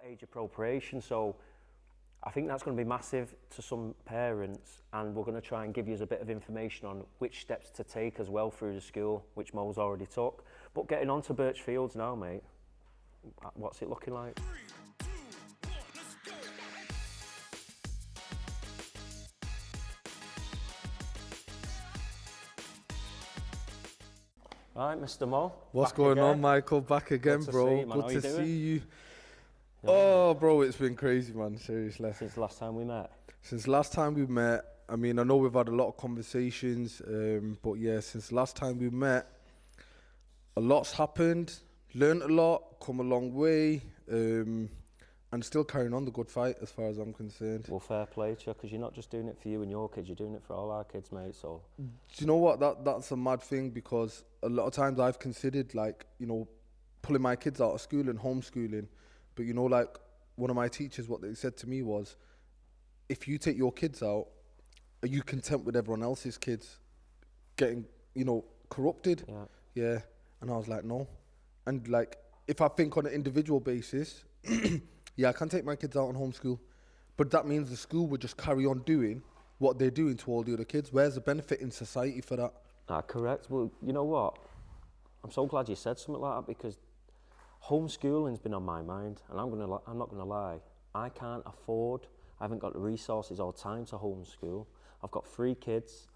age appropriation, so I think that's going to be massive to some parents, and we're going to try and give you a bit of information on which steps to take as well through the school, which Mo's already took. But getting on to Birchfield now, mate, what's it looking like? Right, Mr. Mo. What's going on, Michael? Back again, bro. Good to see you. Yeah. Oh, bro, it's been crazy, man. Seriously. Since the last time we met? Since last time we met, I mean, I know we've had a lot of conversations, but yeah, since last time we met, a lot's happened, learned a lot, come a long way, and still carrying on the good fight as far as I'm concerned. Well, fair play to you, because you're not just doing it for you and your kids, you're doing it for all our kids, mate, so. Do you know what? That's a mad thing, because a lot of times I've considered, like, you know, pulling my kids out of school and homeschooling. But, you know, like, one of my teachers, what they said to me was, if you take your kids out, are you content with everyone else's kids getting, you know, corrupted? Yeah. And I was like, no. And, like, if I think on an individual basis, yeah, I can take my kids out and homeschool, but that means the school would just carry on doing what they're doing to all the other kids. Where's the benefit in society for that? Correct. Well, you know what? I'm so glad you said something like that, because homeschooling's been on my mind, and I'm not gonna lie. I can't afford. I haven't got the resources or time to homeschool. I've got 3 kids.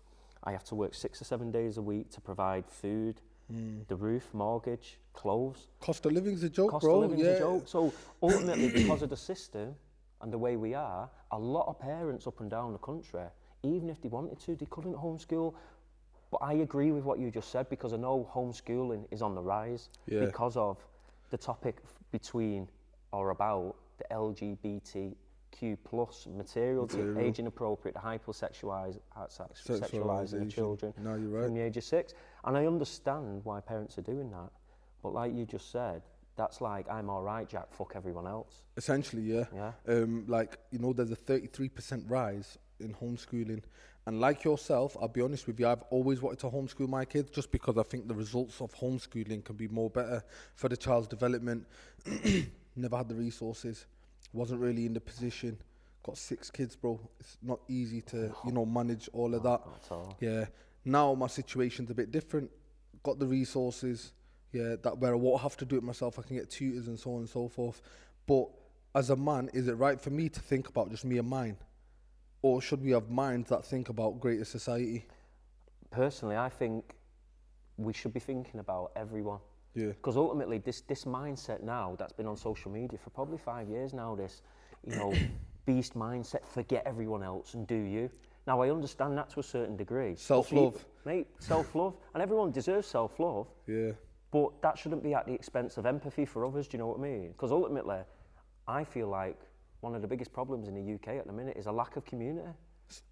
I have to work 6 or 7 days a week to provide food, the roof, mortgage, clothes. Cost of living's a joke, Cost bro. Cost of living's a joke. So ultimately, because of the system and the way we are, a lot of parents up and down the country, even if they wanted to, they couldn't homeschool. But I agree with what you just said, because I know homeschooling is on the rise because of the topic between or about the LGBTQ plus material. The age inappropriate, the hypersexualising the children from the age of 6. And I understand why parents are doing that. But like you just said, that's like, I'm all right, Jack, fuck everyone else. Essentially, yeah. Like, you know, there's a 33% rise in homeschooling. And like yourself, I'll be honest with you, I've always wanted to homeschool my kids, just because I think the results of homeschooling can be more better for the child's development. Never had the resources, wasn't really in the position. Got 6 kids, bro. It's not easy to, you know, manage all of that. Not at all. Yeah. Now my situation's a bit different. Got the resources, that where I won't have to do it myself. I can get tutors and so on and so forth. But as a man, is it right for me to think about just me and mine? Or should we have minds that think about greater society? Personally, I think we should be thinking about everyone. Yeah. Because ultimately, this mindset now that's been on social media for probably 5 years now, this, you know, beast mindset, forget everyone else and do you. Now, I understand that to a certain degree. Self-love. Mate, self-love. And everyone deserves self-love. Yeah. But that shouldn't be at the expense of empathy for others, do you know what I mean? Because ultimately, I feel like one of the biggest problems in the UK at the minute is a lack of community.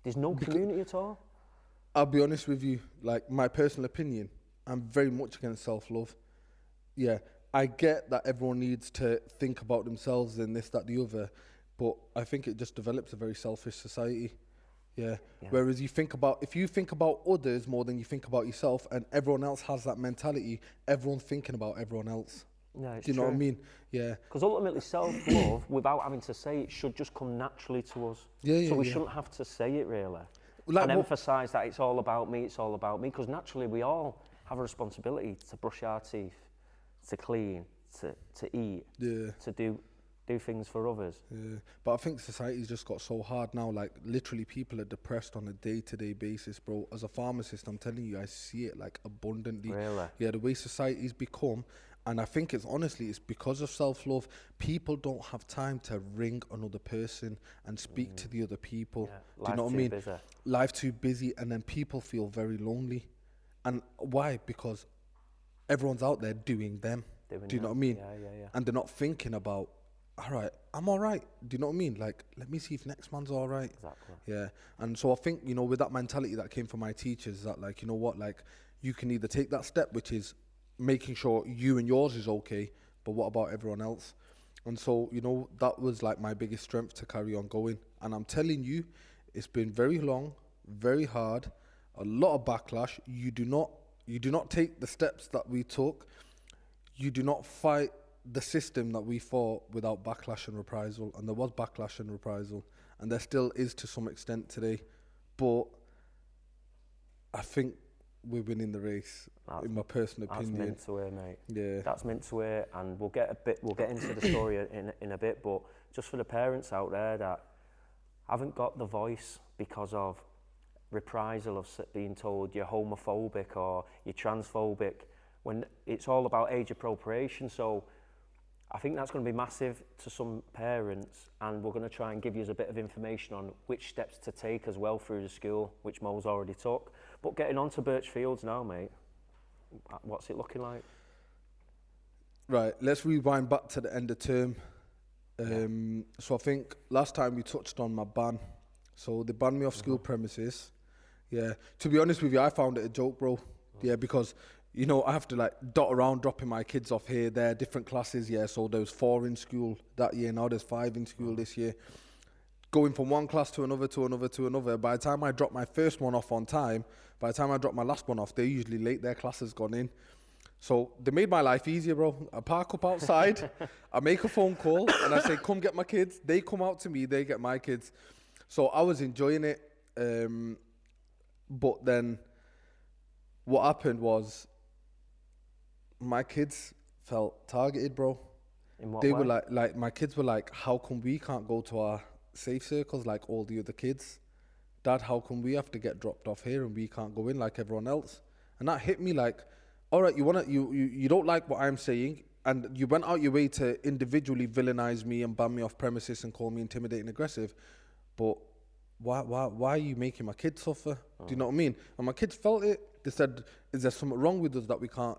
There's no community at all. I'll be honest with you, like, my personal opinion, I'm very much against self-love. Yeah, I get that everyone needs to think about themselves and this, that, the other, but I think it just develops a very selfish society. Yeah. Whereas if you think about others more than you think about yourself, and everyone else has that mentality, everyone's thinking about everyone else. Yeah, it's Do you know what I mean? Yeah. Because ultimately, self-love, without having to say it, should just come naturally to us. So we shouldn't have to say it, really. Like, and emphasise that it's all about me, it's all about me. Because naturally, we all have a responsibility to brush our teeth, to clean, to eat, to do things for others. Yeah, but I think society's just got so hard now. Like, literally, people are depressed on a day-to-day basis, bro. As a pharmacist, I'm telling you, I see it, like, abundantly. Really? Yeah, the way society's become, and I think it's because of self-love. People don't have time to ring another person and speak to the other people. Yeah. Do you know what I mean? Busy. Life too busy, and then people feel very lonely. And why? Because everyone's out there doing them. Do you know what I mean? Yeah. And they're not thinking about, all right, I'm all right. Do you know what I mean? Like, let me see if next man's all right. Exactly. Yeah. And so I think, you know, with that mentality that came from my teachers, that, like, you know what, like, you can either take that step, which is making sure you and yours is okay, but what about everyone else? And so, you know, that was like my biggest strength to carry on going. And I'm telling you, it's been very long, very hard, a lot of backlash. You do not take the steps that we took. You do not fight the system that we fought without backlash and reprisal, and there was backlash and reprisal, and there still is to some extent today, but I think we're winning the race, in my personal opinion. That's meant to wear, mate. Yeah. That's meant to wear, and we'll get into the story in a bit, but just for the parents out there that haven't got the voice because of reprisal of being told you're homophobic or you're transphobic, when it's all about age appropriation. So I think that's going to be massive to some parents, and we're going to try and give you a bit of information on which steps to take as well through the school, which Mo's already took. But getting on to Birchfields now, mate, what's it looking like? Right, let's rewind back to the end of term. So I think last time we touched on my ban. So they banned me off school premises. Yeah, to be honest with you, I found it a joke, bro. Yeah, because, you know, I have to like dot around dropping my kids off here, there, different classes. Yeah, so there was 4 in school that year. Now there's 5 in school this year. Going from one class to another, to another, to another. By the time I drop my first one off on time, by the time I drop my last one off, they're usually late. Their class has gone in. So they made my life easier, bro. I park up outside, I make a phone call, and I say, come get my kids. They come out to me, they get my kids. So I was enjoying it. But then what happened was my kids felt targeted, bro. In what they way? were like my kids were like, how come we can't go to our safe circles like all the other kids? Dad, how come we have to get dropped off here and we can't go in like everyone else? And that hit me like, all right, you don't like what I'm saying, and you went out your way to individually villainize me and ban me off premises and call me intimidating aggressive, but why are you making my kids suffer? Do you know what I mean? And my kids felt it. They said, is there something wrong with us that we can't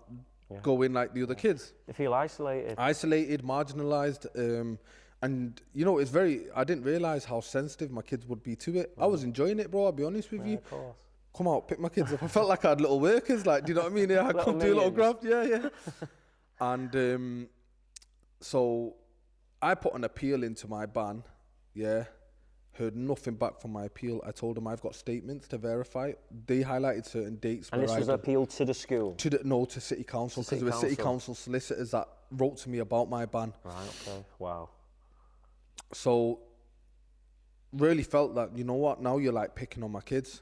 go in like the other kids? They feel isolated. Marginalized, and you know, I didn't realize how sensitive my kids would be to it. I was enjoying it, bro, I'll be honest with you. Of course. Come out, pick my kids up. I felt like I had little workers, like, do you know what I mean? Yeah, I come do a little graft, yeah. And so I put an appeal into my ban, yeah. Heard nothing back from my appeal. I told them I've got statements to verify. They highlighted certain dates. And this was appealed to the school? To City Council, because there were City Council solicitors that wrote to me about my ban. Right, okay, wow. So really felt that, you know what, now you're like picking on my kids.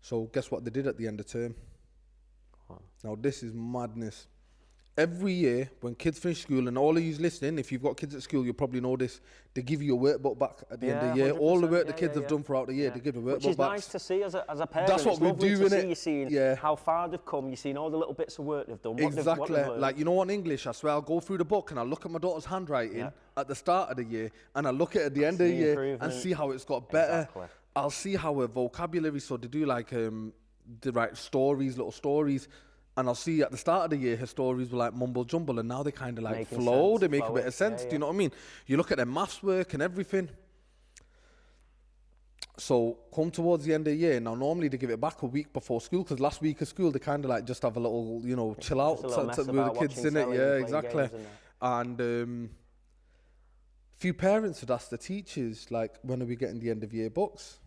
So guess what they did at the end of term? Wow. Now this is madness. Every year when kids finish school, and all of you listening, if you've got kids at school, you'll probably know this, they give you a workbook back at the end of the year. All the work the kids have done throughout the year, they give a workbook back. Which is nice to see as a parent. That's what we're doing, innit? You're seeing how far they've come, you're seeing all the little bits of work they've done. Exactly. Like, you know, on English, I swear I'll go through the book and I look at my daughter's handwriting at the start of the year, and I look at the end of the year and see how it's got better. Exactly. I'll see how her vocabulary, so they do like they write stories, little stories, and I'll see at the start of the year her stories were like mumble jumble, and now they kind of like flow, they make a bit of sense. Do you know what I mean? You look at their maths work and everything. So come towards the end of the year, now normally they give it back a week before school, because last week of school they kind of like just have a little, you know, chill out with the kids in it. Yeah, exactly. And few parents would ask the teachers, like, when are we getting the end of year books?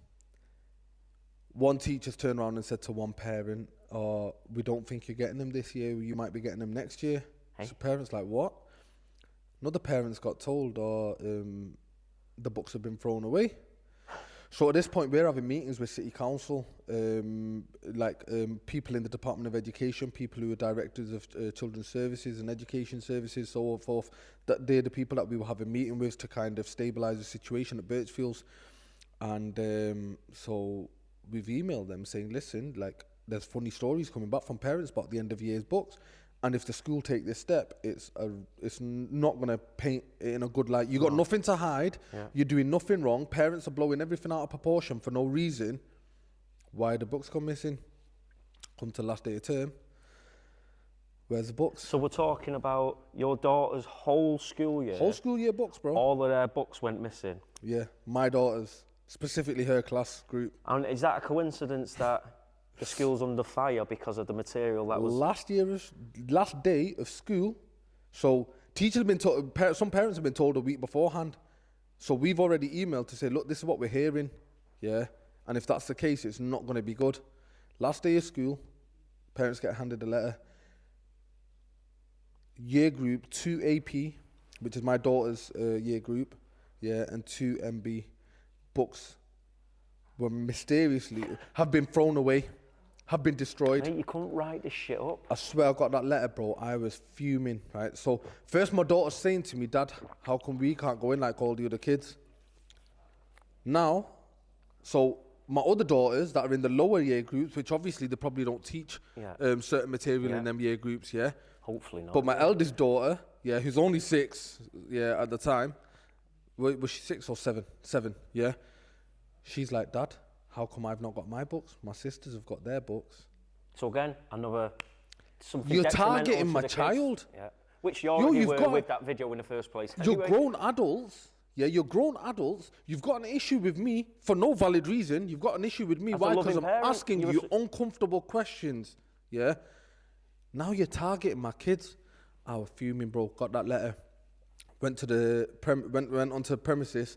One teacher's turned around and said to one parent, oh, we don't think you're getting them this year, you might be getting them next year. Hey. So parents like, what? Another parent's got told, the books have been thrown away. So at this point, we're having meetings with City Council, people in the Department of Education, people who are directors of children's services and education services, so forth. That they're the people that we were having a meeting with to kind of stabilise the situation at Birchfields. And so we've emailed them saying, listen, like, there's funny stories coming back from parents about the end of year's books, and if the school take this step, it's not going to paint it in a good light. You got nothing to hide. You're doing nothing wrong. Parents are blowing everything out of proportion for no reason. Why the books come missing? Come to the last day of term. Where's the books? So we're talking about your daughter's whole school year. Whole school year books, bro. All of their books went missing. Yeah, my daughter's, specifically her class group. And is that a coincidence that the school's under fire because of the material that was... Last day of school, so teachers have been told, some parents have been told a week beforehand. So we've already emailed to say, look, this is what we're hearing, yeah? And if that's the case, it's not going to be good. Last day of school, parents get handed a letter. Year group 2 AP, which is my daughter's year group, yeah, and 2 MB books were mysteriously have been thrown away, have been destroyed. Mate, you couldn't write this shit up. I swear I got that letter, bro. I was fuming, right? So first my daughter's saying to me, Dad, how come we can't go in like all the other kids? Now, so my other daughters that are in the lower year groups, which obviously they probably don't teach certain material in them year groups, yeah? Hopefully not. But my eldest daughter, yeah, who's only 6, yeah, at the time, was she 6 or 7? 7, yeah? She's like, Dad, how come I've not got my books? My sisters have got their books. So again, something You're detrimental targeting to my the kids. child. Yeah. Which you already were got with that video in the first place. You're Anyway. grown adults. Yeah, you're grown adults. You've got an issue with me for no valid reason. You've got an issue with me. As a Why? Because loving I'm parent, asking you uncomfortable questions. Yeah. Now you're targeting my kids. I was fuming, bro. Got that letter. Went to the went onto the premises.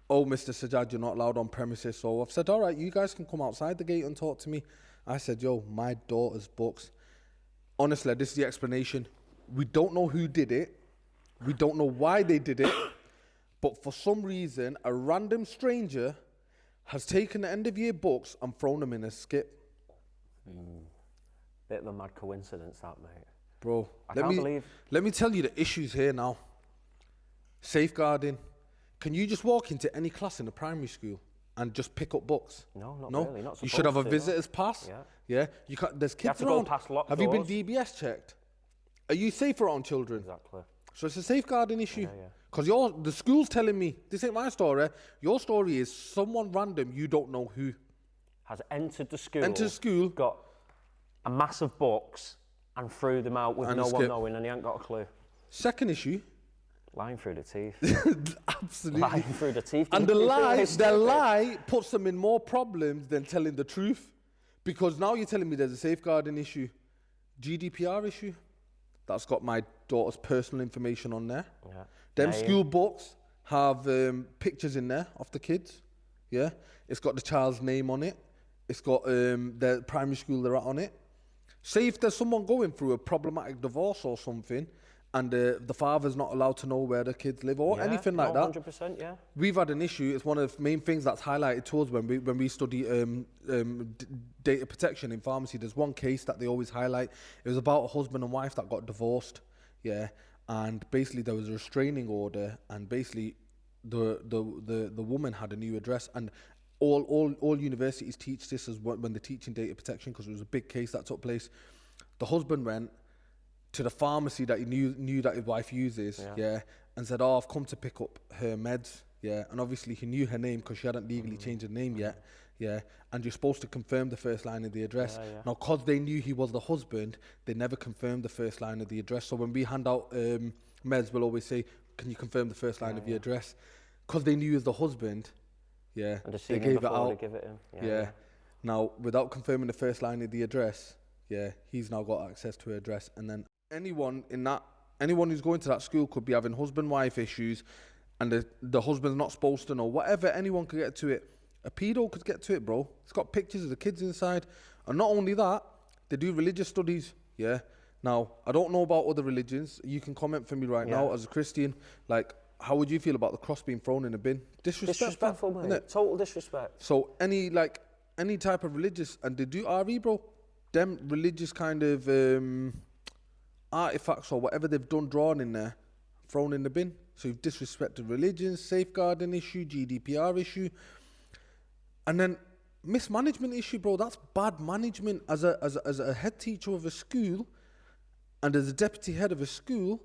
Oh, Mr. Sajjad, you're not allowed on premises. So I've said, all right, you guys can come outside the gate and talk to me. I said, yo, my daughter's books. Honestly, this is the explanation. We don't know who did it. We don't know why they did it. But for some reason, a random stranger has taken the end of year books and thrown them in a skip. Bit of a mad coincidence, that, mate. Bro, Let me tell you the issues here now. Safeguarding. Can you just walk into any class in a primary school and just pick up books? No, not really. Not you should have a to, visitor's pass. Yeah. Yeah. You can't. There's kids have to around. go past locked Have you been doors. DBS checked? Are you safe around children? Exactly. So it's a safeguarding issue. Yeah. Because the school's telling me, this ain't my story. Your story is someone random, you don't know who. Has entered the school. Entered school. Got a mass of books and threw them out with And no skip. one knowing, and he ain't got a clue. Second issue. Lying through the teeth. Absolutely. Lying through the teeth. And the lie puts them in more problems than telling the truth. Because now you're telling me there's a safeguarding issue. GDPR issue. That's got my daughter's personal information on there. Yeah. Them school books have pictures in there of the kids. Yeah. It's got the child's name on it. It's got the primary school they're at on it. Say if there's someone going through a problematic divorce or something, and the father's not allowed to know where the kids live or anything like that. 100%, yeah. We've had an issue. It's one of the main things that's highlighted to us when we study data protection in pharmacy. There's one case that they always highlight. It was about a husband and wife that got divorced, yeah, and basically there was a restraining order, and basically the woman had a new address, and all universities teach this as when they're teaching data protection, because it was a big case that took place. The husband went to the pharmacy that he knew that his wife uses, yeah, and said, oh, I've come to pick up her meds, yeah, and obviously he knew her name because she hadn't legally changed her name yet, yeah, and you're supposed to confirm the first line of the address. Now, because they knew he was the husband, they never confirmed the first line of the address. So when we hand out meds, we'll always say, can you confirm the first line of your address? Because they knew he was the husband, yeah, And they gave it out. They give it him. Yeah. Now, without confirming the first line of the address, yeah, he's now got access to her address. And then anyone who's going to that school could be having husband-wife issues, and the husband's not supposed to know. Whatever, anyone could get to it. A pedo could get to it, bro. It's got pictures of the kids inside. And not only that, they do religious studies, yeah. Now, I don't know about other religions. You can comment for me right now as a Christian. Like, how would you feel about the cross being thrown in a bin? Disrespectful, mate. Innit? Total disrespect. So any type of religious, and they do RE, bro. Them religious kind of artifacts or whatever they've done drawn in there, thrown in the bin. So you've disrespected religion, safeguarding issue, GDPR issue, and then mismanagement issue, bro. That's bad management as a head teacher of a school, and as a deputy head of a school.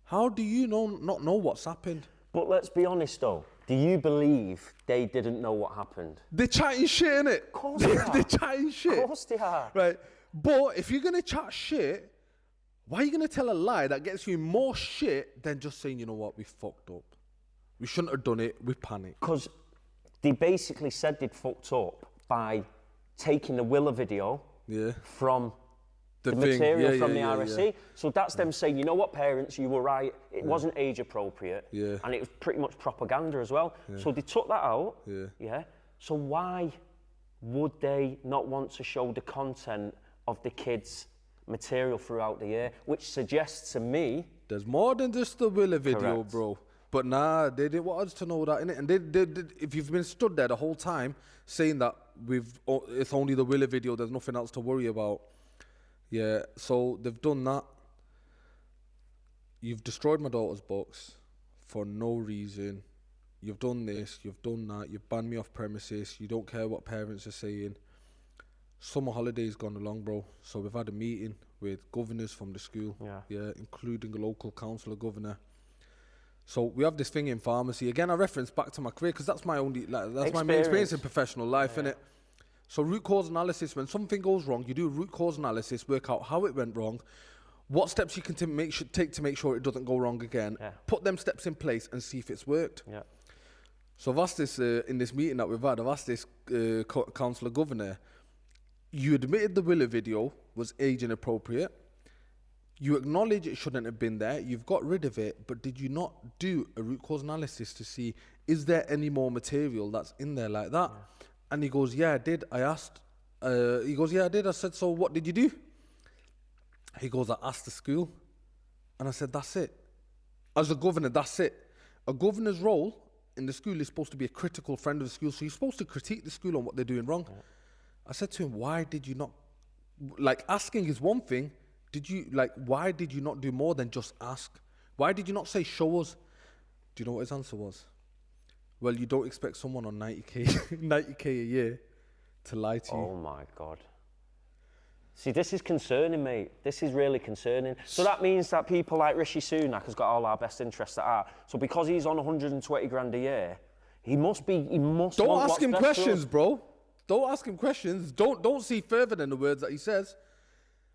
How do you not know what's happened? But let's be honest, though. Do you believe they didn't know what happened? They're chatting shit, innit? Of course they are. They're chatting shit. Of course they are. Right. But if you're going to chat shit, why are you going to tell a lie that gets you in more shit than just saying, you know what, we fucked up. We shouldn't have done it. We panicked. Because they basically said they'd fucked up by taking the Willa video from the material from the RSC. Yeah. So that's them saying, you know what, parents, you were right. It wasn't age appropriate. Yeah. And it was pretty much propaganda as well. Yeah. So they took that out. Yeah. Yeah. So why would they not want to show the content of the kids' material throughout the year, which suggests to me There's more than just the Willa video, Correct. bro. But nah, they didn't want us to know that, innit? And they, if you've been stood there the whole time saying that it's only the Willa video, there's nothing else to worry about. Yeah, so they've done that. You've destroyed my daughter's books for no reason. You've done this, you've done that, you've banned me off premises, you don't care what parents are saying. Summer holiday's gone along, bro. So we've had a meeting with governors from the school, including a local councillor governor. So we have this thing in pharmacy. Again, I reference back to my career because that's my only, that's my main experience in professional life, innit? So root cause analysis, when something goes wrong, you do a root cause analysis, work out how it went wrong, what steps you can take to make sure it doesn't go wrong again, put them steps in place and see if it's worked. Yeah. So I've asked this, in this meeting that we've had, I've asked this councillor governor, you admitted the Willa video was age inappropriate, you acknowledge it shouldn't have been there, you've got rid of it, but did you not do a root cause analysis to see, is there any more material that's in there like that? Yeah. And he goes, yeah, I did. I asked, he goes, yeah, I did. I said, so what did you do? He goes, I asked the school. And I said, that's it. As a governor, that's it. A governor's role in the school is supposed to be a critical friend of the school, so you're supposed to critique the school on what they're doing wrong. Yeah. I said to him, why did you not, like, asking is one thing, why did you not do more than just ask? Why did you not say, show us? Do you know what his answer was? Well, you don't expect someone on 90k a year to lie to you. Oh my God. See, this is concerning, mate. This is really concerning. So that means that people like Rishi Sunak has got all our best interests at heart. So because he's on 120 grand a year, he must. Don't ask him questions, bro. Don't ask him questions. Don't see further than the words that he says.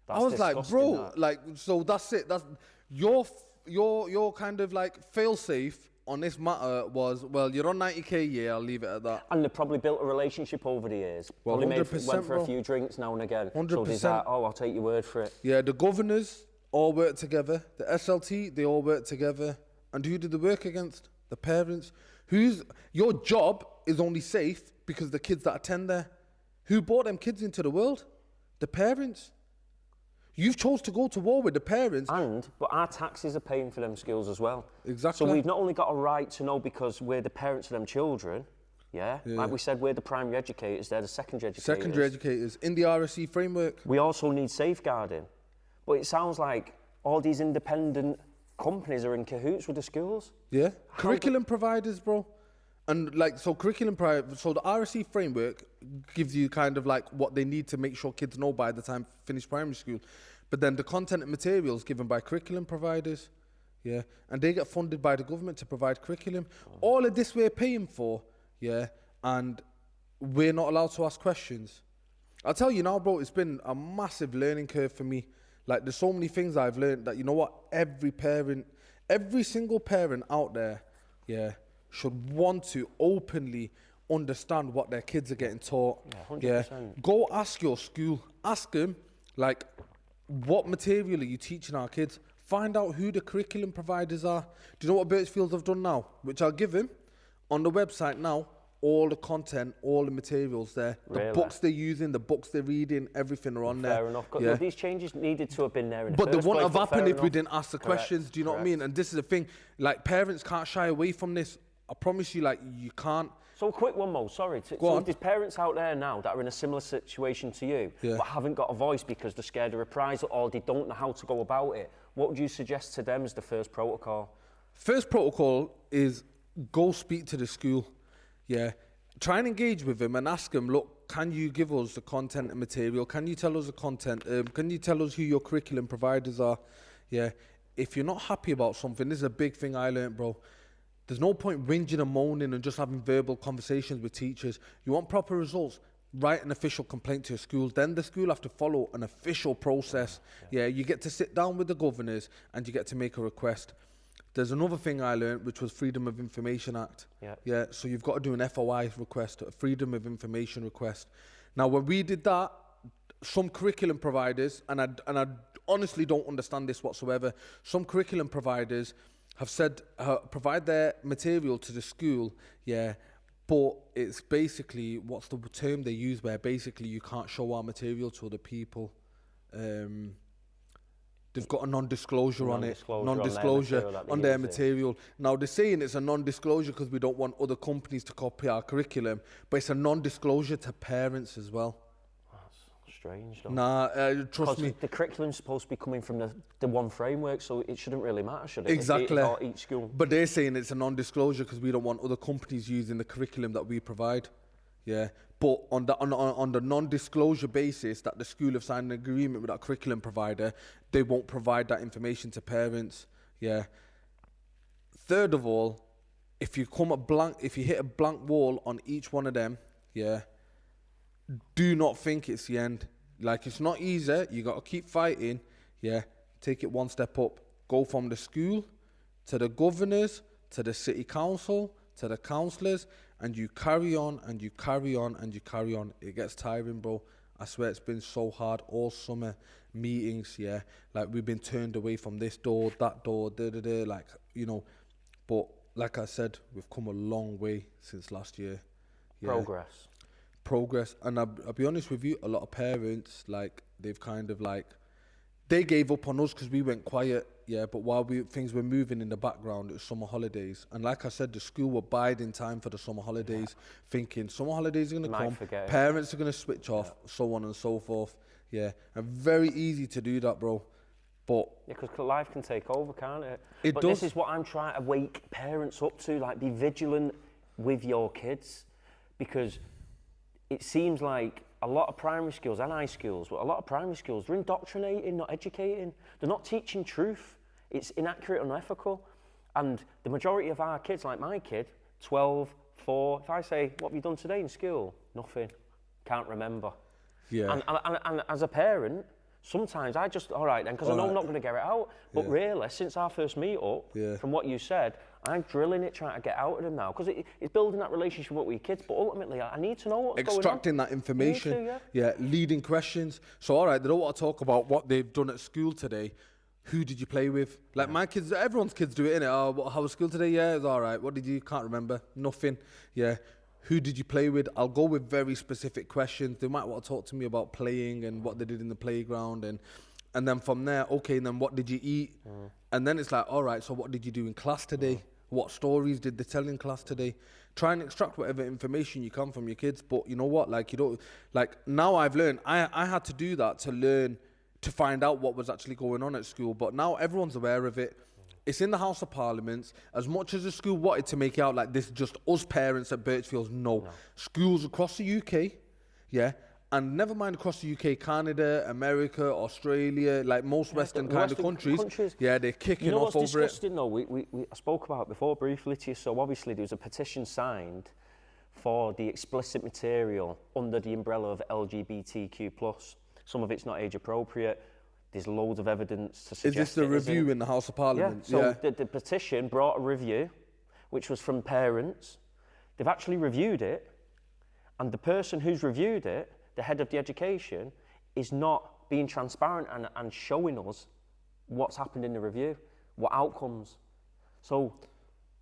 That's I was like, bro, that. like, so that's it. That's your kind of like fail-safe on this matter was, well, you're on 90k a year, I'll leave it at that. And they've probably built a relationship over the years. Well, probably 100%, went for a few drinks now and again. 100%. So there's that, I'll take your word for it. Yeah, the governors all work together. The SLT, they all work together. And who did they work against? The parents. Your job is only safe because the kids that attend there. Who brought them kids into the world? The parents. You've chose to go to war with the parents. But our taxes are paying for them schools as well. Exactly. So we've not only got a right to know because we're the parents of them children, like we said, we're the primary educators, they're the secondary educators. Secondary educators in the RSC framework. We also need safeguarding. But it sounds like all these independent companies are in cahoots with the schools. Yeah. Curriculum providers, bro. And like, so the RSC framework gives you kind of like what they need to make sure kids know by the time finish primary school. But then the content and materials given by curriculum providers, and they get funded by the government to provide curriculum. All of this we're paying for, and we're not allowed to ask questions. I'll tell you now, bro, it's been a massive learning curve for me. Like, there's so many things I've learned that, you know what, every single parent out there, should want to openly understand what their kids are getting taught. Yeah, 100%. Go ask your school. Ask them, like, what material are you teaching our kids? Find out who the curriculum providers are. Do you know what Birchfield have done now? Which I'll give him. On the website now, all the content, all the materials there. The books they're using, the books they're reading, everything are on there. Fair enough. Yeah. These changes needed to have been there in the first place. But they wouldn't have happened if we didn't ask the Correct. questions. Do you know what I mean? And this is the thing. Like, parents can't shy away from this. I promise you, like, you can't. So a quick one, Mo, sorry. So there's parents out there now that are in a similar situation to you, but haven't got a voice because they're scared of reprisal or they don't know how to go about it. What would you suggest to them as the first protocol? First protocol is go speak to the school. Try and engage with them and ask them, look, can you give us the content and material? Can you tell us the content? Can you tell us who your curriculum providers are? If you're not happy about something, this is a big thing I learned, bro. There's no point whinging and moaning and just having verbal conversations with teachers. You want proper results, write an official complaint to your school. Then the school have to follow an official process. You get to sit down with the governors and you get to make a request. There's another thing I learned, which was Freedom of Information Act. So you've got to do an FOI request, a Freedom of Information request. Now, when we did that, some curriculum providers, and I honestly don't understand this whatsoever, some curriculum providers have said provide their material to the school, but it's basically, what's the term they use where basically you can't show our material to other people. The they've got a non-disclosure on it, Non-disclosure on their material. Now they're saying it's a non-disclosure because we don't want other companies to copy our curriculum, but it's a non-disclosure to parents as well. That's strange, though. Nah, trust me. The curriculum's supposed to be coming from the one framework, so it shouldn't really matter, should it? Exactly. If each school. But they're saying it's a non-disclosure because we don't want other companies using the curriculum that we provide. Yeah. But on the non-disclosure basis that the school have signed an agreement with that curriculum provider, they won't provide that information to parents. Yeah. Third of all, if you hit a blank wall on each one of them, yeah, do not think it's the end. Like, it's not easy. You got to keep fighting. Yeah. Take it one step up. Go from the school to the governors, to the city council, to the councillors, and you carry on and you carry on and you carry on. It gets tiring, bro. I swear it's been so hard all summer. Meetings, yeah. Like, we've been turned away from this door, that door, like, you know. But like I said, we've come a long way since last year. Yeah. Progress. And I'll be honest with you, a lot of parents, like, they've kind of like, they gave up on us because we went quiet, yeah, but while things were moving in the background, it was summer holidays. And like I said, the school were biding time for the summer holidays, thinking summer holidays are going to come, parents are going to switch off, so on and so forth, yeah. And very easy to do that, bro. But yeah, because life can take over, can't it? But this is what I'm trying to wake parents up to, like, be vigilant with your kids, because it seems like a lot of primary schools and high schools, but a lot of primary schools, they're indoctrinating, not educating. They're not teaching truth. It's inaccurate and unethical. And the majority of our kids, like my kid, 12, 4, if I say, what have you done today in school? Nothing. Can't remember. yeah. And as a parent, sometimes I just, all right then, because I know I'm not going to get it out. But really, since our first meet-up, from what you said, I'm drilling it, trying to get out of them now. Because it's building that relationship with your kids, but ultimately, I need to know what's going on. Extracting that information, leading questions. So, all right, they don't want to talk about what they've done at school today. Who did you play with? Like, my kids, everyone's kids do it, innit? Oh, how was school today? Yeah, it was all right. What did you, can't remember? Nothing. Yeah. Who did you play with? I'll go with very specific questions. They might want to talk to me about playing and what they did in the playground. And then from there, okay, and then what did you eat? And then it's like, all right, so what did you do in class today? What stories did they tell in class today? Try and extract whatever information you can from your kids. But you know what? Like, you don't, like, now I've learned, I had to do that to learn, to find out what was actually going on at school. But now everyone's aware of it. It's in the House of Parliament. As much as the school wanted to make it out like this is just us parents at Birchfield, no. Schools across the UK, yeah, and never mind across the UK, Canada, America, Australia, like most Western kind of countries, yeah, they're kicking off over it. You know what's disgusting though? I spoke about it before briefly to you, so obviously there was a petition signed for the explicit material under the umbrella of LGBTQ+. Some of it's not age appropriate. There's loads of evidence to suggest Is this the review in the House of Parliament? Yeah, so the petition brought a review, which was from parents. They've actually reviewed it, and the person who's reviewed it, the head of the education, is not being transparent and showing us what's happened in the review, what outcomes. So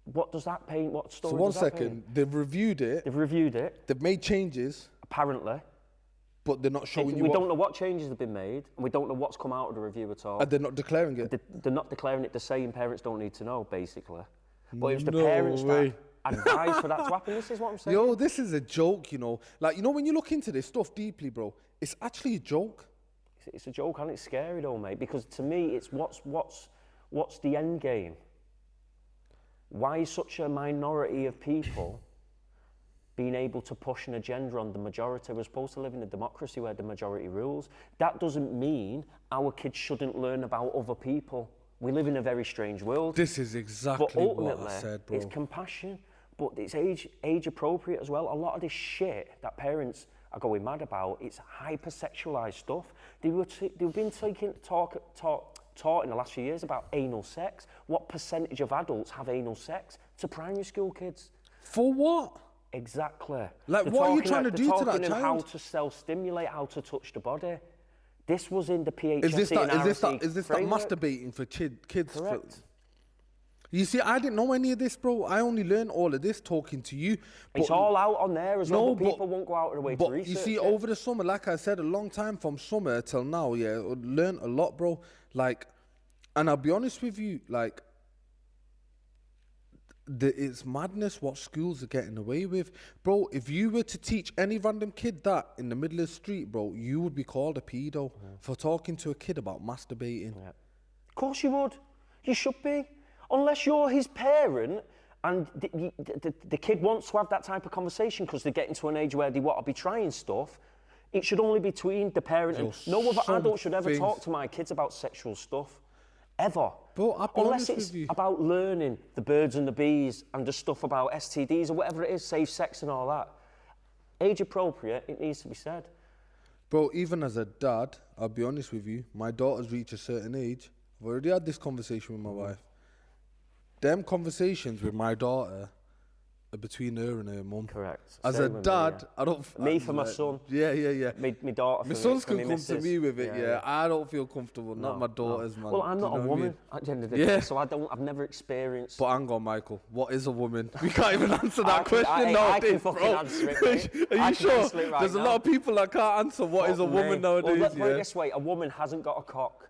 what does that paint, what story does that paint? So 1 second, they've reviewed it. They've made changes. Apparently. But they're not showing you We don't know what changes have been made, and we don't know what's come out of the review at all. And they're not declaring it? They're not declaring it. They're saying parents don't need to know, basically. But it was the parents that advised for that to happen. This is what I'm saying. Yo, this is a joke, you know. Like, you know, when you look into this stuff deeply, bro, it's actually a joke. It's a joke, and it's scary though, mate, because to me, it's what's the end game? Why is such a minority of people being able to push an agenda on the majority? We're supposed to live in a democracy where the majority rules. That doesn't mean our kids shouldn't learn about other people. We live in a very strange world. This is exactly what I said, bro. It's compassion, but it's age appropriate as well. A lot of this shit that parents are going mad about, it's hypersexualized stuff. They've been taught in the last few years about anal sex. What percentage of adults have anal sex? To primary school kids. For what? Exactly. Like, what are you trying to do to that child? How to self-stimulate, how to touch the body. This was in the PHSE Is this that framework. masturbating for kids? Correct. You see, I didn't know any of this, bro. I only learned all of this talking to you. It's all out on there as well, but people won't go out of their way to research it. You see, over the summer, like I said, a long time from summer till now, yeah, learned a lot, bro. Like, And I'll be honest with you, like, it's madness what schools are getting away with. Bro, if you were to teach any random kid that in the middle of the street, bro, you would be called a pedo for talking to a kid about masturbating. Yeah. Of course you would. You should be. Unless you're his parent and the kid wants to have that type of conversation because they're getting to an age where they want to be trying stuff, it should only be between the parent and no other adult should ever talk to my kids about sexual stuff. Ever. Bro, unless it's about learning the birds and the bees and the stuff about STDs or whatever it is, safe sex and all that. Age appropriate, it needs to be said. Bro, even as a dad, I'll be honest with you, my daughter's reached a certain age. I've already had this conversation with my wife. Them conversations with my daughter are between her and her mum. Correct. As a dad, I don't... Me for my son. Yeah. My daughter for my sons for can come to me with it, yeah. I don't feel comfortable, not my daughters, man. Well, I'm not a woman at the end of the day, so I've never experienced... But hang on, Michael, what is a woman? We can't even answer that question nowadays, I can fucking answer it, mate. Are you sure? Right There's a lot of people that can't answer what is a woman nowadays, well, let's put it this way, a woman hasn't got a cock.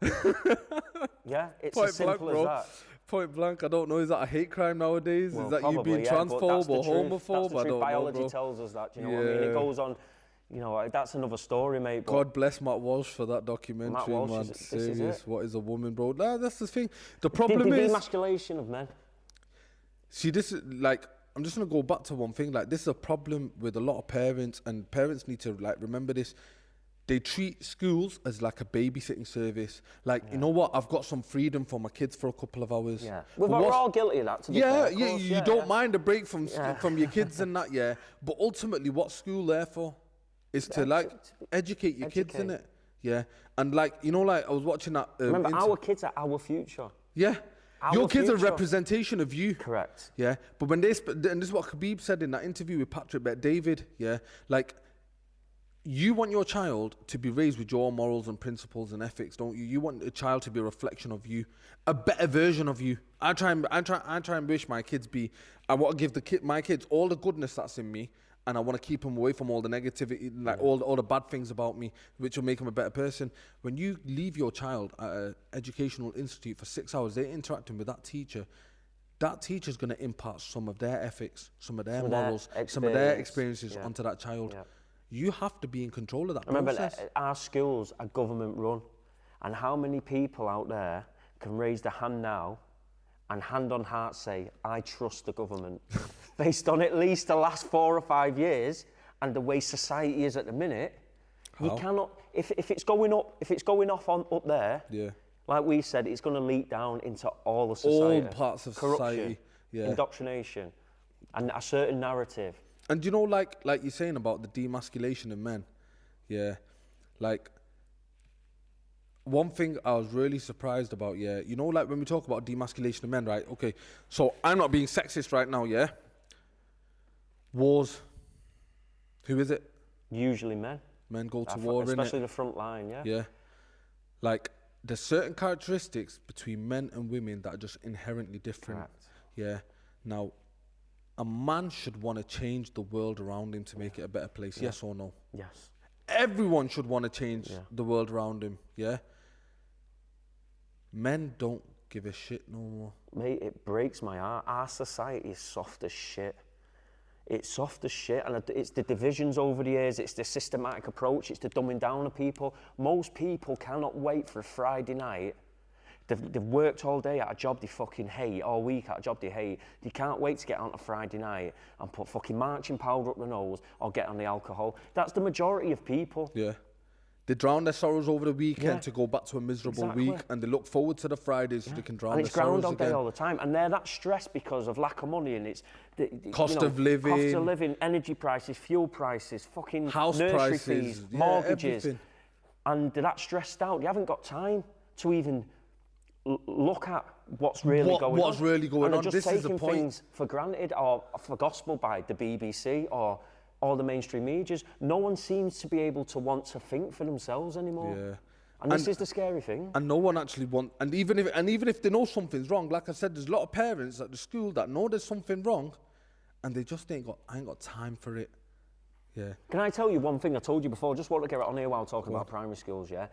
Yeah, it's as simple as that. Point blank, I don't know, is that a hate crime nowadays? Well, is that probably, you being transphobe or homophobe? That's the truth. I don't know, Biology tells us that, do you know what I mean? It goes on, you know, that's another story, mate. God bless Matt Walsh for that documentary, man. Serious, what is a woman, bro? Nah, that's the thing. The problem is... The demasculation of men. See, this is, like, I'm just going to go back to one thing. Like, this is a problem with a lot of parents, and parents need to, like, remember this. They treat schools as like a babysitting service. Like, you know what? I've got some freedom for my kids for a couple of hours. Yeah, we're all guilty of that. To be fair, you don't mind a break from your kids and that, yeah. But ultimately, what's school there for? Is to like educate your kids, innit? Yeah, and like you know, like I was watching that. Remember, our kids are our future. Yeah. Your kids are a representation of you. Correct. Yeah, but when and this is what Khabib said in that interview with Patrick Bet-David. Yeah, like. You want your child to be raised with your morals and principles and ethics, don't you? You want a child to be a reflection of you, a better version of you. I try and wish my kids be. I want to give my kids all the goodness that's in me, and I want to keep them away from all the negativity, like all the bad things about me, which will make them a better person. When you leave your child at an educational institute for 6 hours, they're interacting with that teacher. That teacher's going to impart some of their ethics, some of their morals, some of their experiences onto that child. Yeah. You have to be in control of that process. Remember, our schools are government run, and how many people out there can raise their hand now and hand on heart say, I trust the government, based on at least the last 4 or 5 years and the way society is at the minute. How? You cannot, if it's going off up there, like we said, it's going to leak down into all of society. All parts of corruption, society. Yeah. Indoctrination, and a certain narrative. And you know, like you're saying about the demasculation of men, yeah, like one thing I was really surprised about, yeah, you know, like when we talk about demasculation of men, right? Okay, so I'm not being sexist right now, yeah. Wars, who is it? Usually men. Men go to war, especially the front line, yeah. Yeah, like there's certain characteristics between men and women that are just inherently different. Correct. Yeah. Now, a man should want to change the world around him to make it a better place, yes or no? Yes. Everyone should want to change the world around him, yeah? Men don't give a shit no more. Mate, it breaks my heart. Our society is soft as shit. It's soft as shit, and it's the divisions over the years, it's the systematic approach, it's the dumbing down of people. Most people cannot wait for a Friday night. They've worked all day at a job they fucking hate, all week at a job they hate. They can't wait to get on a Friday night and put fucking marching powder up their nose or get on the alcohol. That's the majority of people. Yeah. They drown their sorrows over the weekend to go back to a miserable week, and they look forward to the Fridays so they can drown their sorrows again. And it's Groundhog Day all the time, and they're that stressed because of lack of money, and it's cost of living, energy prices, fuel prices, fucking house nursery prices, fees, mortgages, everything. And they're that stressed out. They haven't got time to even look at what's really going on. What's really going on? They're just taking things for granted or for gospel by the BBC or all the mainstream medias. No one seems to be able to want to think for themselves anymore. Yeah. And this is the scary thing. And no one actually and even if they know something's wrong, like I said, there's a lot of parents at the school that know there's something wrong, and they just ain't got time for it. Yeah. Can I tell you one thing I told you before? I just want to get it on here while talking about primary schools. Yeah.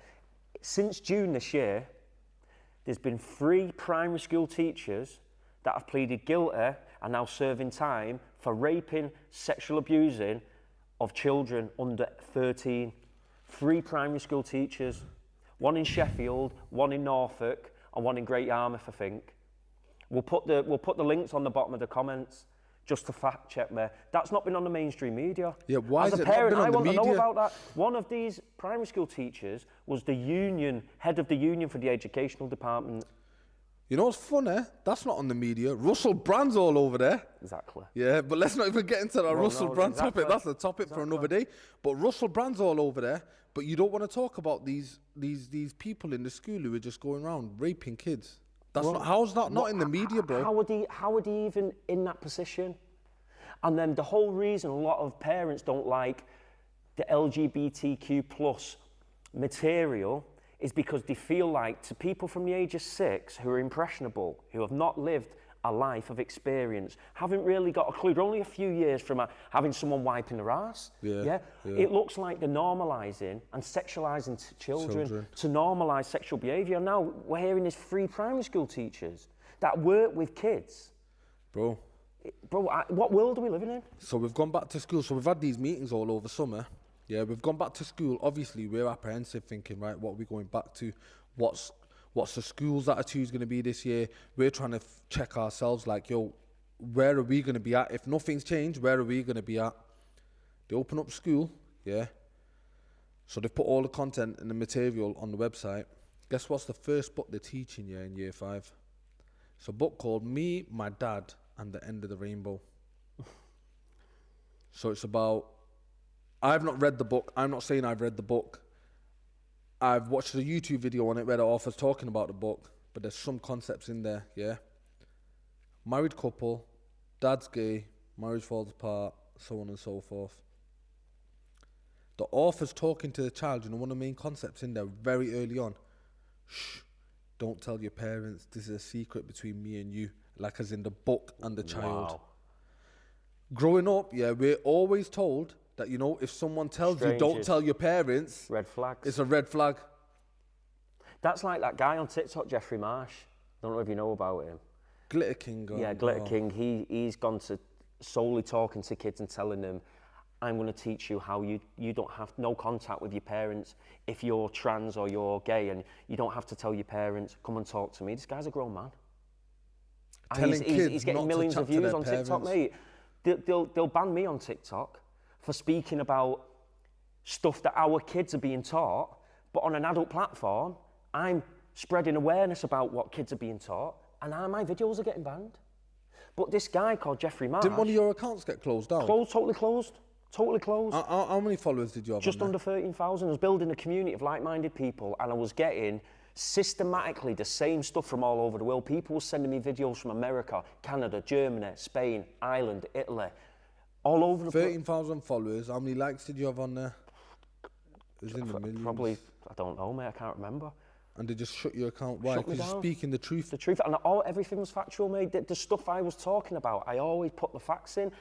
Since June this year, There's been 3 primary school teachers that have pleaded guilty and now serving time for raping, sexual abusing of children under 13. 3 primary school teachers. 1 in Sheffield, 1 in Norfolk, and 1 in Great Yarmouth, I think. We'll put the links on the bottom of the comments just to fact check me. That's not been on the mainstream media. Yeah, why As is a it not parent, been on I the want to know media? about that. One of these primary school teachers was the head of the union for the educational department. You know what's funny? That's not on the media. Russell Brand's all over there. Exactly. Yeah, but let's not even get into that Russell no, Brand exactly. topic. That's a topic for another day. But Russell Brand's all over there. But you don't want to talk about these people in the school who are just going around raping kids. That's not, how's that not in the media, bro? How are they even in that position? And then the whole reason a lot of parents don't like the LGBTQ plus material is because they feel like to people from the age of 6 who are impressionable, who have not lived a life of experience, haven't really got a clue. They're only a few years from having someone wiping their ass. Yeah. It looks like they're normalising and sexualising children to normalise sexual behaviour. Now we're hearing these 3 primary school teachers that work with kids. Bro, what world are we living in? so we've gone back to school. So we've had these meetings all over summer. Yeah, we've gone back to school. Obviously, we're apprehensive thinking, right, what are we going back to? What's the school's attitude going to be this year? We're trying to check ourselves like, yo, where are we going to be at? If nothing's changed, where are we going to be at? They open up school, yeah. So they've put all the content and the material on the website. Guess what's the first book they're teaching you in year 5? It's a book called Me, My Dad, and the End of the Rainbow. So it's about, I've not read the book. I'm not saying I've read the book. I've watched a YouTube video on it where the author's talking about the book, but there's some concepts in there, yeah? Married couple, dad's gay, marriage falls apart, so on and so forth. The author's talking to the child, you know, one of the main concepts in there very early on. Shh, don't tell your parents, this is a secret between me and you, like as in the book and the child. Wow. Growing up, yeah, we're always told that, you know, if someone tells you don't tell your parents, Red flags. it's a red flag. That's like that guy on TikTok, Jeffrey Marsh. Don't know if you know about him. Glitter King. Yeah, Glitter King. He's gone to solely talking to kids and telling them, I'm going to teach you how you don't have no contact with your parents if you're trans or you're gay, and you don't have to tell your parents, come and talk to me. This guy's a grown man. Telling kids he's getting not millions to of chat to views their on TikTok, parents. mate. They'll ban me on TikTok for speaking about stuff that our kids are being taught, but on an adult platform, I'm spreading awareness about what kids are being taught, and now my videos are getting banned. But this guy called Jeffrey Marsh... Didn't one of your accounts get closed down? Totally closed. Totally closed. How many followers did you have? Just under 13,000. I was building a community of like-minded people, and I was getting systematically the same stuff from all over the world. People were sending me videos from America, Canada, Germany, Spain, Ireland, Italy, all over the place. 13,000 followers. How many likes did you have on there? It was in the millions. Probably, I don't know, mate. I can't remember. And they just shut your account. Why? Shut me Because you're down. speaking the truth. The truth, and everything was factual, mate. The stuff I was talking about, I always put the facts in.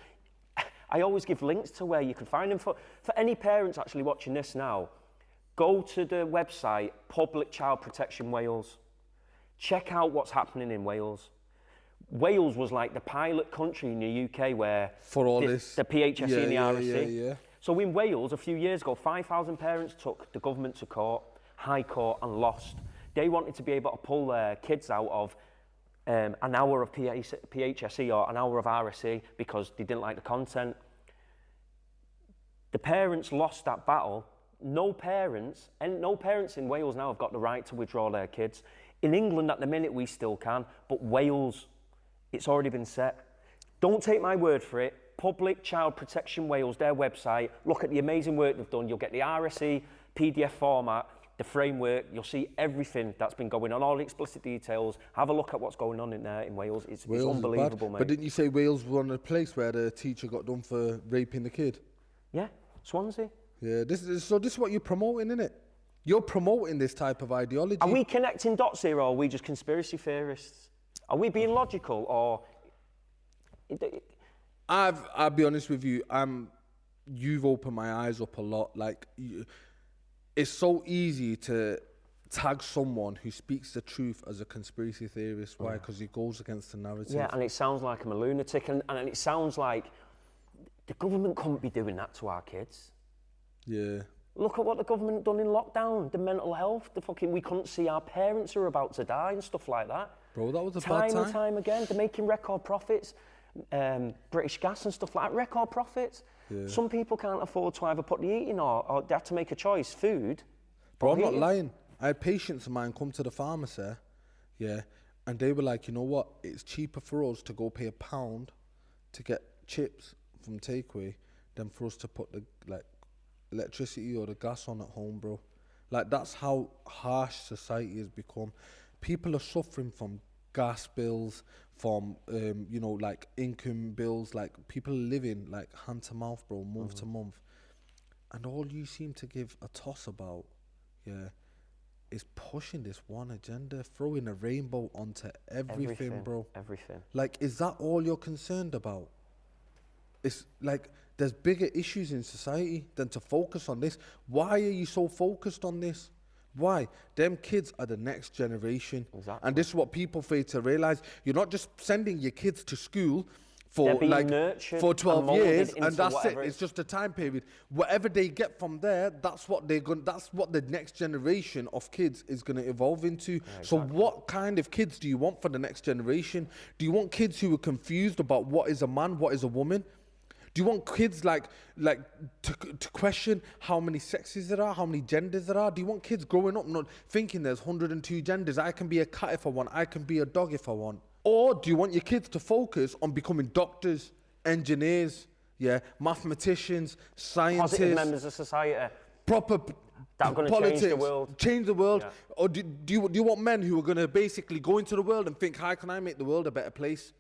I always give links to where you can find them. For any parents actually watching this now, go to the website Public Child Protection Wales. Check out what's happening in Wales. Wales was like the pilot country in the UK where For all the PHSE and the RSC. Yeah. So in Wales, a few years ago, 5,000 parents took the government to court, High Court, and lost. They wanted to be able to pull their kids out of an hour of PHSE or an hour of RSC because they didn't like the content. The parents lost that battle. No parents in Wales now have got the right to withdraw their kids. In England, at the minute, we still can, but Wales, it's already been set. Don't take my word for it. Public Child Protection Wales, their website, look at the amazing work they've done. You'll get the RSE PDF format, the framework, you'll see everything that's been going on, all the explicit details. Have a look at what's going on in there in Wales. It's unbelievable, mate. But didn't you say Wales was one of the place where the teacher got done for raping the kid? Yeah, Swansea. Yeah, this is what you're promoting, isn't it? You're promoting this type of ideology. Are we connecting dots here, or are we just conspiracy theorists? Are we being logical, or... I'll be honest with you, you've opened my eyes up a lot. Like, it's so easy to tag someone who speaks the truth as a conspiracy theorist. Why? Because he goes against the narrative. Yeah, and it sounds like I'm a lunatic, and it sounds like the government couldn't be doing that to our kids. Yeah. Look at what the government done in lockdown, the mental health, we couldn't see our parents who are about to die and stuff like that. Bro, that was a bad Time time. and time again, they're making record profits. British Gas and stuff like that, record profits. Yeah. Some people can't afford to either put the eating or they have to make a choice, food. Bro, I'm not lying. I had patients of mine come to the pharmacy, yeah, and they were like, you know what, it's cheaper for us to go pay £1 to get chips from takeaway than for us to put the electricity or the gas on at home, bro. Like, that's how harsh society has become. People are suffering from gas bills, from income bills. Like, people are living like hand to mouth, bro, month to month, and all you seem to give a toss about, yeah, is pushing this one agenda, throwing a rainbow onto everything, bro. Everything. Like, is that all you're concerned about? It's like, there's bigger issues in society than to focus on this. Why are you so focused on this? Why? Them kids are the next generation. Exactly. And this is what people fail to realize. You're not just sending your kids to school for for 12 years and that's it. It's just a time period. Whatever they get from there, that's what the next generation of kids is going to evolve into. Yeah, exactly. So what kind of kids do you want for the next generation? Do you want kids who are confused about what is a man, what is a woman? Do you want kids to question how many sexes there are, how many genders there are? Do you want kids growing up not thinking there's 102 genders? I can be a cat if I want. I can be a dog if I want. Or do you want your kids to focus on becoming doctors, engineers, yeah, mathematicians, scientists, positive members of society, proper that are going to change the world? Change the world. Yeah. Or do you want men who are going to basically go into the world and think, how can I make the world a better place?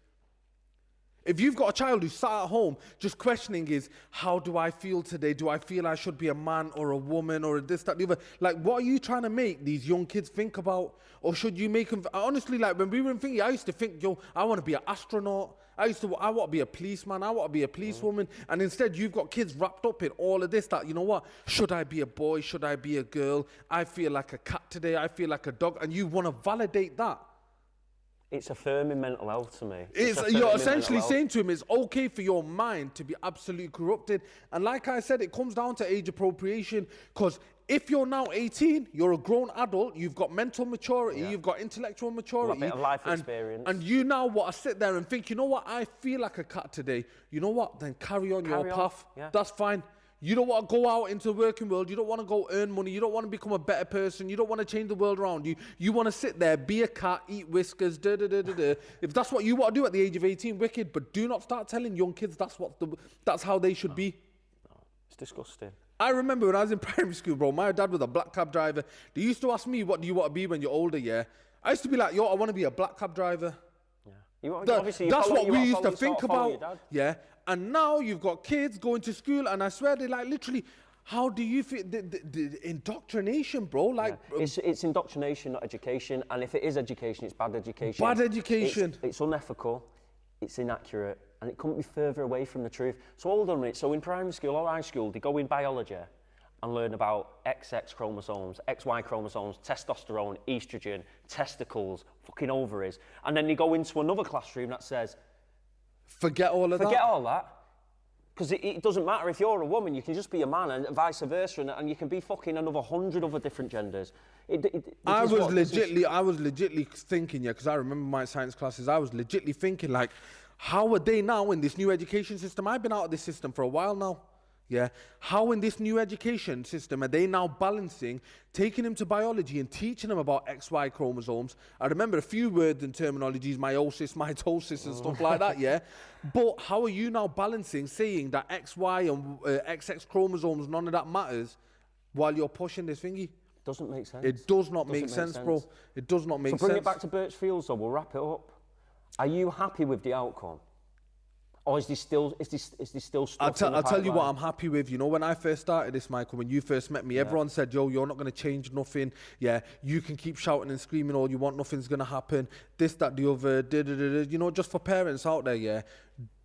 If you've got a child who's sat at home just questioning is, how do I feel today? Do I feel I should be a man or a woman or this, that, the other? Like, what are you trying to make these young kids think about? Or should you make them, honestly, like when we were in thinking, I used to think, yo, I want to be an astronaut. I want to be a policeman. I want to be a policewoman. And instead, you've got kids wrapped up in all of this, that, you know what? Should I be a boy? Should I be a girl? I feel like a cat today. I feel like a dog. And you want to validate that. It's affirming mental health to me. You're essentially saying to him, it's okay for your mind to be absolutely corrupted. And like I said, it comes down to age appropriation. Because if you're now 18, you're a grown adult, you've got mental maturity, you've got intellectual maturity. A bit of life experience. And you now want to sit there and think, you know what, I feel like a cat today. You know what, then carry on your path. Yeah. That's fine. You don't want to go out into the working world. You don't want to go earn money. You don't want to become a better person. You don't want to change the world around you. You want to sit there, be a cat, eat whiskers, If that's what you want to do at the age of 18, wicked. But do not start telling young kids that's how they should be. No, it's disgusting. I remember when I was in primary school, bro, my dad was a black cab driver. They used to ask me, what do you want to be when you're older, yeah? I used to be like, yo, I want to be a black cab driver. Yeah. That's what we used to think about. Yeah. And now you've got kids going to school, and I swear they like literally, how do you feel the indoctrination, bro? Like it's indoctrination, not education. And if it is education, it's bad education. Bad education. It's unethical, it's inaccurate, and it couldn't be further away from the truth. So hold on a minute. So in primary school or high school, they go in biology and learn about XX chromosomes, XY chromosomes, testosterone, estrogen, testicles, fucking ovaries. And then they go into another classroom that says, Forget all that. Forget all that. Because it doesn't matter if you're a woman, you can just be a man and vice versa, and you can be fucking another 100 other different genders. I was legitimately thinking, because I remember my science classes, I was legitimately thinking, like, how are they now in this new education system? I've been out of this system for a while now. Yeah, how in this new education system are they now balancing taking him to biology and teaching him about XY chromosomes? I remember a few words and terminologies, meiosis, mitosis and stuff like that, yeah? But how are you now balancing saying that XY and XX chromosomes, none of that matters, while you're pushing this thingy? Doesn't make sense. It does not make sense, bro. It does not make sense. So bring it back to Birchfield, so we'll wrap it up. Are you happy with the outcome? Or is this still stuff I'll tell you what I'm happy with. You know, when I first started this, Michael, when you first met me, everyone said, yo, you're not going to change nothing. Yeah, you can keep shouting and screaming all you want. Nothing's going to happen. This, that, the other. You know, just for parents out there, yeah,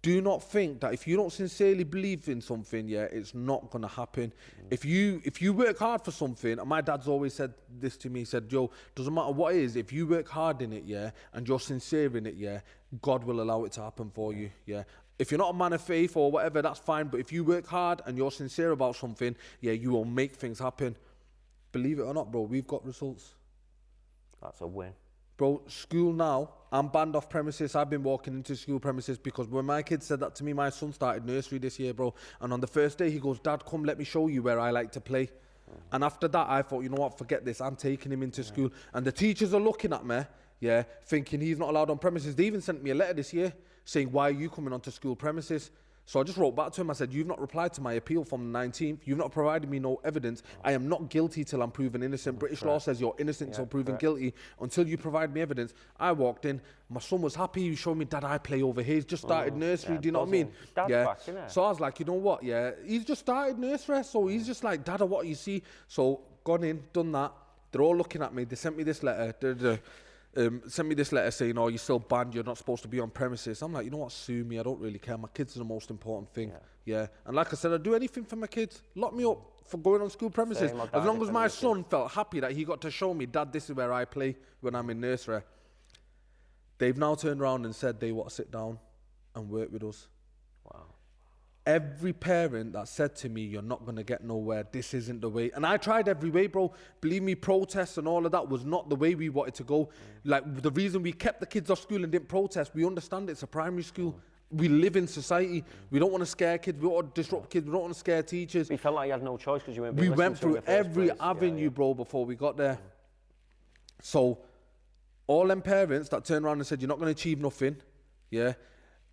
do not think that if you don't sincerely believe in something, yeah, it's not gonna happen. If you work hard for something, and my dad's always said this to me, he said, "Joe, doesn't matter what it is, if you work hard in it, yeah, and you're sincere in it, yeah, God will allow it to happen for you, yeah." If you're not a man of faith or whatever, that's fine. But if you work hard and you're sincere about something, yeah, you will make things happen. Believe it or not, bro, we've got results. That's a win. Bro, school now, I'm banned off premises. I've been walking into school premises because when my kid said that to me, my son started nursery this year, bro. And on the first day, he goes, "Dad, come, let me show you where I like to play." And after that, I thought, you know what, forget this. I'm taking him into school. And the teachers are looking at me, yeah, thinking he's not allowed on premises. They even sent me a letter this year saying, "Why are you coming onto school premises?" So I just wrote back to him. I said, "You've not replied to my appeal from the 19th. You've not provided me no evidence. I am not guilty till I'm proven innocent. British law says you're innocent till proven guilty until you provide me evidence." I walked in. My son was happy. He showed me, "Dad, I play over here." He's just started nursery. Do you know what I mean? Dad's back, innit? So I was like, you know what? Yeah, he's just started nursery. So he's just like, "Dad, what you see?" So gone in, done that. They're all looking at me. They sent me this letter. Sent me this letter saying, "Oh, you're still banned, you're not supposed to be on premises." I'm like, you know what, sue me, I don't really care. My kids are the most important thing. Yeah. And like I said, I'd do anything for my kids. Lock me up for going on school premises. As long as my son felt happy that he got to show me, "Dad, this is where I play when I'm in nursery." They've now turned around and said they want to sit down and work with us. Wow. Every parent that said to me, "You're not going to get nowhere, this isn't the way." And I tried every way, bro. Believe me, protests and all of that was not the way we wanted to go. Like, the reason we kept the kids off school and didn't protest, we understand it's a primary school. We live in society. We don't want to scare kids. We don't want to disrupt kids. We don't want to scare teachers. We felt like you had no choice because you weren't We being went listened to through in the first every place. avenue, bro, before we got there. So all them parents that turned around and said, "You're not going to achieve nothing," yeah,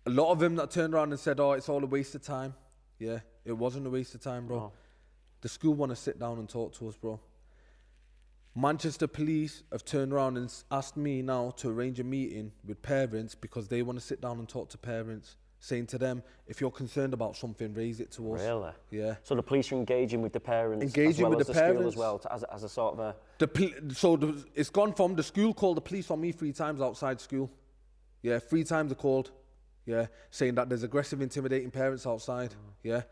a lot of them that turned around and said, "Oh, it's all a waste of time." Yeah, it wasn't a waste of time, bro. No. The school want to sit down and talk to us, bro. Manchester police have turned around and asked me now to arrange a meeting with parents because they want to sit down and talk to parents, saying to them, "If you're concerned about something, raise it to us." Really? Yeah. So the police are engaging with the parents, Engaging as well with as the school parents. as well, as a sort of a... It's gone from the school called the police on me 3 times outside school. Yeah, 3 times they called. Yeah, saying that there's aggressive, intimidating parents outside. Yeah.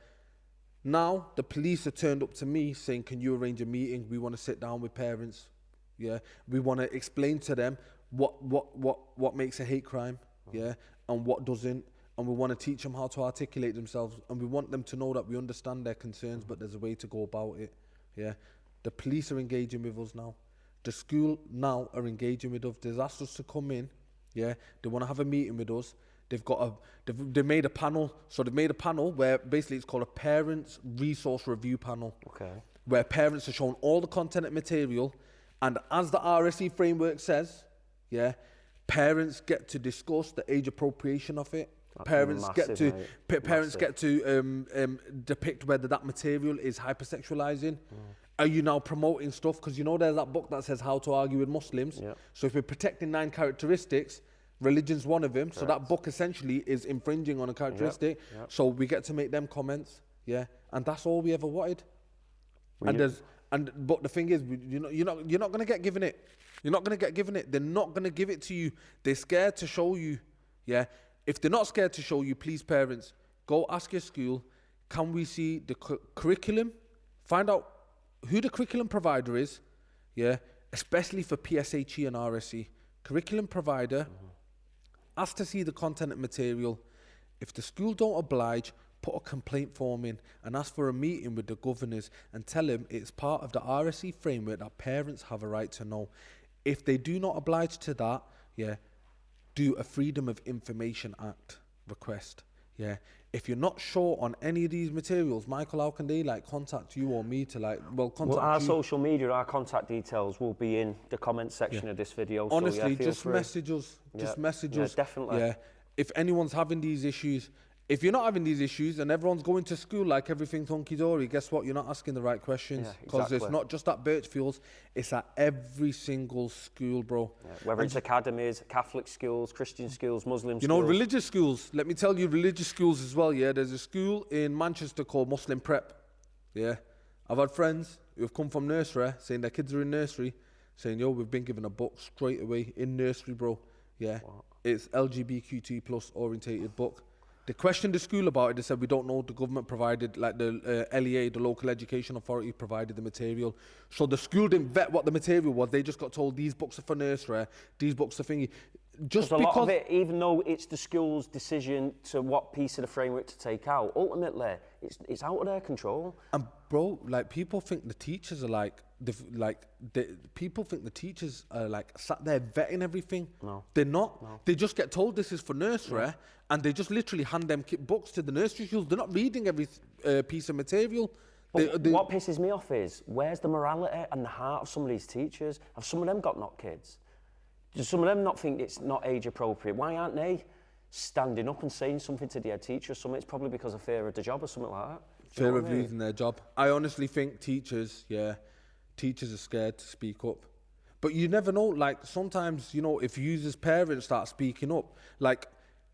Now the police have turned up to me saying, "Can you arrange a meeting? We want to sit down with parents. Yeah, we want to explain to them what makes a hate crime. Yeah, and what doesn't. And we want to teach them how to articulate themselves. And we want them to know that we understand their concerns, but there's a way to go about it." Yeah, the police are engaging with us now. The school now are engaging with us. They've asked us to come in. Yeah, they want to have a meeting with us. They've made a panel. So they've made a panel where basically it's called a Parents Resource Review Panel. Okay. Where parents are shown all the content and material, and as the RSE framework says, yeah, parents get to discuss the age appropriation of it. That's Parents massive, get to depict whether that material is hypersexualizing. Are you now promoting stuff? Because you know there's that book that says How to Argue with Muslims. Yeah. So if we're protecting 9 characteristics, religion's one of them. Correct. So that book essentially is infringing on a characteristic. Yep. So we get to make them comments. Yeah, and that's all we ever wanted. But the thing is, you're not gonna get given it. You're not gonna get given it. They're not gonna give it to you. They're scared to show you. Yeah. If they're not scared to show you, please, parents, go ask your school. Can we see the curriculum? Find out who the curriculum provider is. Yeah, especially for PSHE and RSE. Curriculum provider. Ask to see the content and material. If the school don't oblige, put a complaint form in and ask for a meeting with the governors and tell them it's part of the RSE framework that parents have a right to know. If they do not oblige to that, yeah, do a Freedom of Information Act request. Yeah. If you're not sure on any of these materials, Michael, how can they contact you or me to contact our you? Social media, our contact details will be in the comment section of this video. Honestly, so feel just free. message us. Just message us. Definitely. Yeah. If anyone's having these issues, if you're not having these issues and everyone's going to school like everything's hunky-dory, guess what? You're not asking the right questions. Because it's not just at Birchfield, it's at every single school, bro. Yeah. Whether it's academies, Catholic schools, Christian schools, Muslim schools. You know, religious schools. Let me tell you, religious schools as well, yeah. There's a school in Manchester called Muslim Prep. Yeah. I've had friends who have come from nursery saying their kids are in nursery, saying, "Yo, we've been given a book straight away in nursery, bro." Yeah. Wow. It's LGBTQ+ orientated book. They questioned the school about it. They said, we don't know. The government provided, like the LEA, the local education authority, provided the material. So the school didn't vet what the material was. They just got told these books are for nursery, these books are thingy. Just a because lot of it, even though it's the school's decision to what piece of the framework to take out, ultimately it's out of their control. And bro, like people think the teachers are people think the teachers are like sat there vetting everything. No, they're not. No. They just get told this is for nursery, and they just literally hand them books to the nursery schools. They're not reading every piece of material. What pisses me off is where's the morality and the heart of some of these teachers? Have some of them got not kids? Do some of them not think it's not age appropriate? Why aren't they standing up and saying something to the head teacher or something? It's probably because of fear of the job or something like that. Fear of losing their job. I honestly think teachers are scared to speak up. But you never know, like sometimes, you know, if you as parents start speaking up, like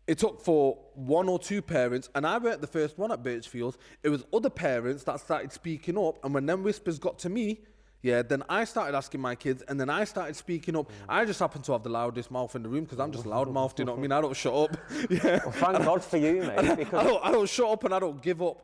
it took for one or two parents, and I weren't the first one at Birchfield, it was other parents that started speaking up, and when them whispers got to me, then I started asking my kids, and then I started speaking up. I just happen to have the loudest mouth in the room because I'm just loud-mouthed, you know what I mean? I don't shut up. Well, thank God for you, mate. Because I don't shut up and I don't give up.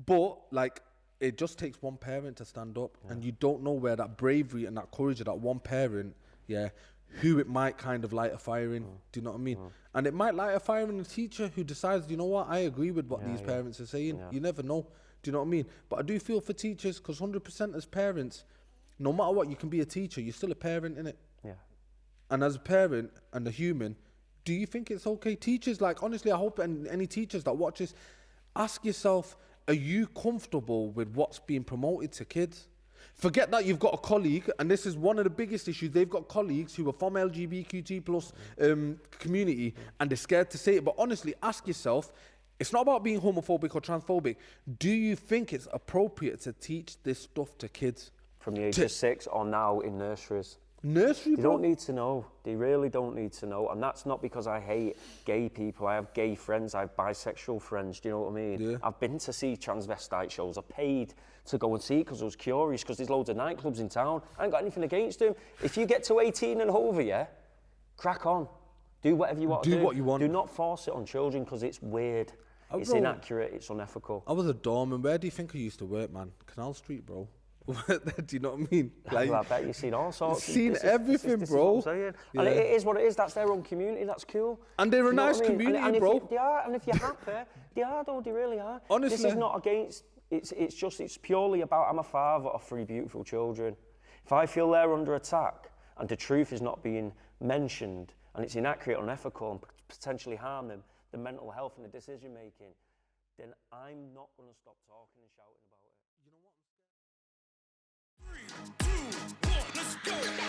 But, like, it just takes one parent to stand up, and you don't know where that bravery and that courage of that one parent, who it might kind of light a fire in. Do you know what I mean? And it might light a fire in a teacher who decides, you know what, I agree with what these parents are saying. You never know. Do you know what I mean? But I do feel for teachers, because 100% as parents, no matter what, you can be a teacher, you're still a parent, innit? Yeah. And as a parent and a human, do you think it's okay? Teachers, like, honestly, I hope any teachers that watch this, ask yourself, are you comfortable with what's being promoted to kids? Forget that you've got a colleague, and this is one of the biggest issues, they've got colleagues who are from LGBTQ plus community, and they're scared to say it. But honestly, ask yourself, it's not about being homophobic or transphobic. Do you think it's appropriate to teach this stuff to kids? From the age of 6 or now in nurseries. Nursery, They don't need to know. They really don't need to know. And that's not because I hate gay people. I have gay friends. I have bisexual friends. Do you know what I mean? Yeah. I've been to see transvestite shows. I paid to go and see it because I was curious, because there's loads of nightclubs in town. I ain't got anything against them. If you get to 18 and over, crack on. Do whatever you want to do. Do what you want. Do not force it on children because it's weird. It's inaccurate. It's unethical. I was a doorman. Where do you think I used to work, man? Canal Street, bro. Do you know what I mean? Like, I bet you've seen all sorts. Seen everything, bro. And it is what it is. That's their own community. That's cool. And they're a nice community, bro. They are, and if you're happy, they are, though. They really are. Honestly, this is not against. It's purely about I'm a father of 3 beautiful children. If I feel they're under attack and the truth is not being mentioned and it's inaccurate, unethical, and potentially harm them, the mental health and the decision making, then I'm not going to stop talking and shouting about it. You know what? 3, 2, 1, let's go!